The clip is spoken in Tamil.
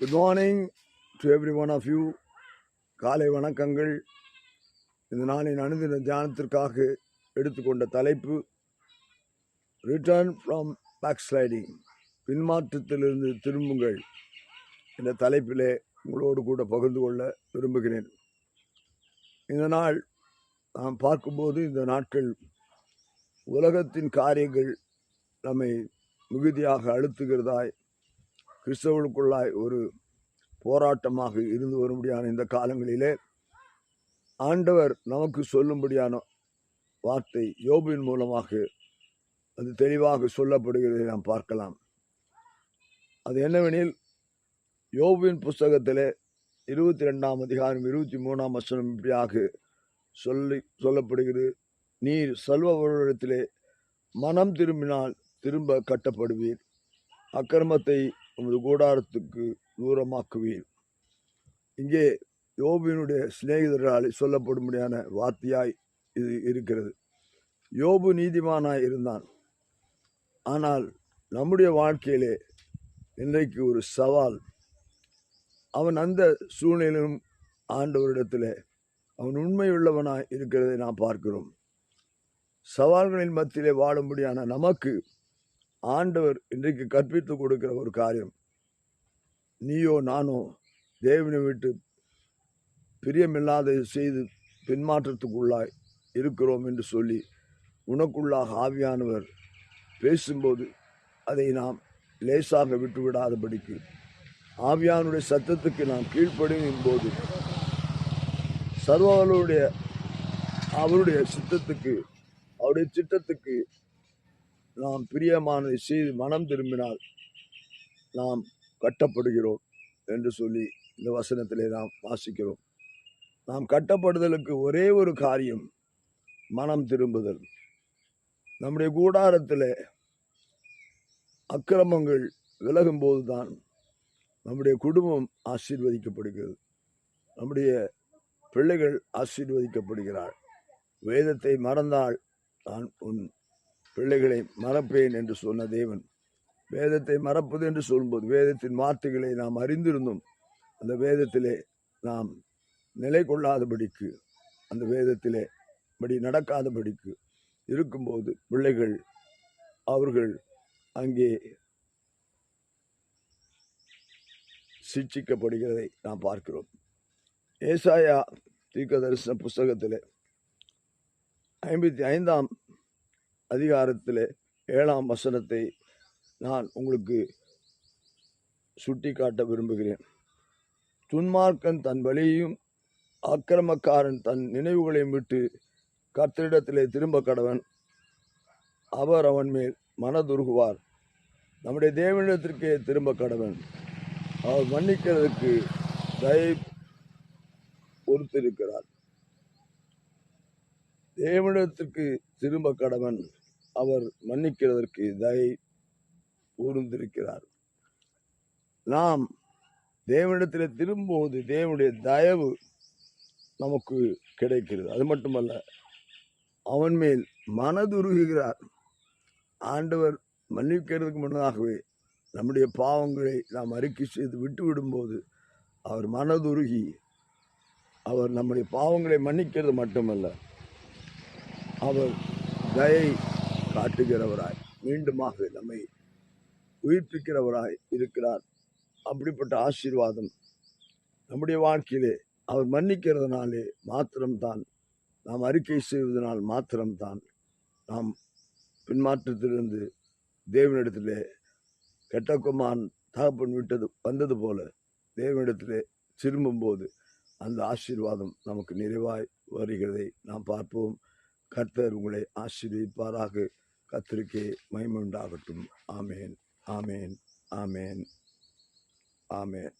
Good morning to every one of you. காலை வணக்கங்கள். இந்த நாளின் அனுதின தியானத்திற்காக எடுத்துக்கொண்ட தலைப்பு ரிட்டர்ன் ஃப்ரம் பேக்ஸ்லைடிங், பின்மாற்றத்திலிருந்து திரும்புங்கள் என்ற தலைப்பிலே உங்களோடு கூட பகிர்ந்து கொள்ள விரும்புகிறேன். இந்த நாள் நாம் பார்க்கும்போது இந்த நாட்கள் உலகத்தின் காரியங்கள் நம்மை மிகுதியாக அழுத்துகிறதாய், கிறிஸ்தவர்களுக்குள்ளாய் ஒரு போராட்டமாக இருந்து வரும்படியான இந்த காலங்களிலே ஆண்டவர் நமக்கு சொல்லும்படியான வார்த்தை யோபின் மூலமாக அது தெளிவாக சொல்லப்படுகிறதை நாம் பார்க்கலாம். அது என்னவெனில், யோபின் புஸ்தகத்திலே 22ஆம் அதிகாரம் 23ஆம் வசனம் இப்படியாக சொல்லப்படுகிறது. நீர் செல்வவரிடத்திலே மனம் திரும்பினால் திரும்ப கட்டப்படுவீர், அக்கிரமத்தை உமது கூடாரத்துக்கு தூரமாக்குவீர். இங்கே யோபினுடைய சிநேகிதர்களால் சொல்லப்படும்படியான வார்த்தையாய் இது இருக்கிறது. யோபு நீதிமானாய் இருந்தான். ஆனால் நம்முடைய வாழ்க்கையிலே இன்றைக்கு ஒரு சவால். அவன் அந்த சூழ்நிலையிலும் ஆண்டவரிடத்திலே அவன் உண்மையுள்ளவனாய் இருக்கிறதை நாம் பார்க்கிறோம். சவால்களின் மத்தியிலே வாழும்படியான நமக்கு ஆண்டவர் இன்றைக்கு கற்பித்து கொடுக்கிற ஒரு காரியம், நீயோ நானோ தேவனை விட்டு பிரியமில்லாத செய்து பின்மாற்றத்துக்குள்ளாய் இருக்கிறோம் என்று சொல்லி உனக்குள்ளாக ஆவியானவர் பேசும்போது அதை நாம் லேசாக விட்டுவிடாதபடிக்கு, ஆவியானுடைய சத்தத்துக்கு நாம் கீழ்ப்படியும் போது சர்வவர்களுடைய அவருடைய சித்தத்துக்கு, அவருடைய திட்டத்துக்கு நாம் பிரியமானதை செய்து மனம் திரும்பினால் நாம் கட்டப்படுகிறோம் என்று சொல்லி இந்த வசனத்திலே நாம் வாசிக்கிறோம். நாம் கட்டப்படுதலுக்கு ஒரே ஒரு காரியம், மனம் திரும்புதல். நம்முடைய கூடாரத்தில் அக்கிரமங்கள் விலகும் போதுதான் நம்முடைய குடும்பம் ஆசீர்வதிக்கப்படுகிறது, நம்முடைய பிள்ளைகள் ஆசீர்வதிக்கப்படுகிறார். வேதத்தை மறந்தால் நான் உன் பிள்ளைகளை மறப்பேன் என்று சொன்ன தேவன், வேதத்தை மறப்பது என்று சொல்லும்போது வேதத்தின் வார்த்தைகளை நாம் அறிந்திருந்தும் அந்த வேதத்திலே நாம் நிலை கொள்ளாதபடிக்கு, அந்த வேதத்திலே படி நடக்காதபடிக்கு இருக்கும்போது பிள்ளைகள் அவர்கள் அங்கே சிட்சிக்கப்படுகிறதை நாம் பார்க்கிறோம். ஏசாயா தீர்க்கதரிசன புஸ்தகத்திலே 55ஆம் அதிகாரத்திலே 7ஆம் வசனத்தை நான் உங்களுக்கு சுட்டி காட்ட விரும்புகிறேன். துன்மார்க்கன் தன் வழியையும் அக்கிரமக்காரன் தன் நினைவுகளையும் விட்டு கர்த்தரிடத்திலே திரும்ப கடவன், அவர் அவன் மேல் மனதுருகுவார். நம்முடைய தேவனிடத்திற்கே திரும்ப கடவன், அவர் மன்னிக்கிறதுக்கு தயை பொறுத்திருக்கிறார். தேவனிடத்திற்கு திரும்ப கடவன், அவர் மன்னிக்கிறதற்கு தயை கூர்ந்திருக்கிறார். நாம் தேவனிடத்தில் திரும்பும்போது தேவனுடைய தயவு நமக்கு கிடைக்கிறது. அது மட்டுமல்ல, அவன் மேல் மனதுருகுகிறார். ஆண்டவர் மன்னிக்கிறதுக்கு முன்னதாகவே நம்முடைய பாவங்களை நாம் அறிக்கை செய்து விட்டு விடும்போது அவர் மனதுருகி அவர் நம்முடைய பாவங்களை மன்னிக்கிறது மட்டுமல்ல, அவர் தயை காட்டுகிறவராய் மீண்டுமாக நம்மை உயிர்ப்பிக்கிறவராய் இருக்கிறார். அப்படிப்பட்ட ஆசீர்வாதம் நம்முடைய வாழ்க்கையிலே அவர் மன்னிக்கிறதுனாலே மாத்திரம்தான், நாம் அறிக்கை செய்வதனால் மாத்திரம்தான் நாம் பின்மாற்றத்திலிருந்து தேவனிடத்திலே கெட்டகுமான் தகப்பன் விட்டது வந்தது போல தேவனிடத்திலே திரும்பும்போது அந்த ஆசீர்வாதம் நமக்கு நிறைவாய் வருகிறதை நாம் பார்ப்போம். கர்த்தர் உங்களை ஆசீர்வதிப்பாராக. கர்த்தருக்கே மகிமை உண்டாகட்டும். ஆமேன், ஆமேன், ஆமேன், ஆமேன்.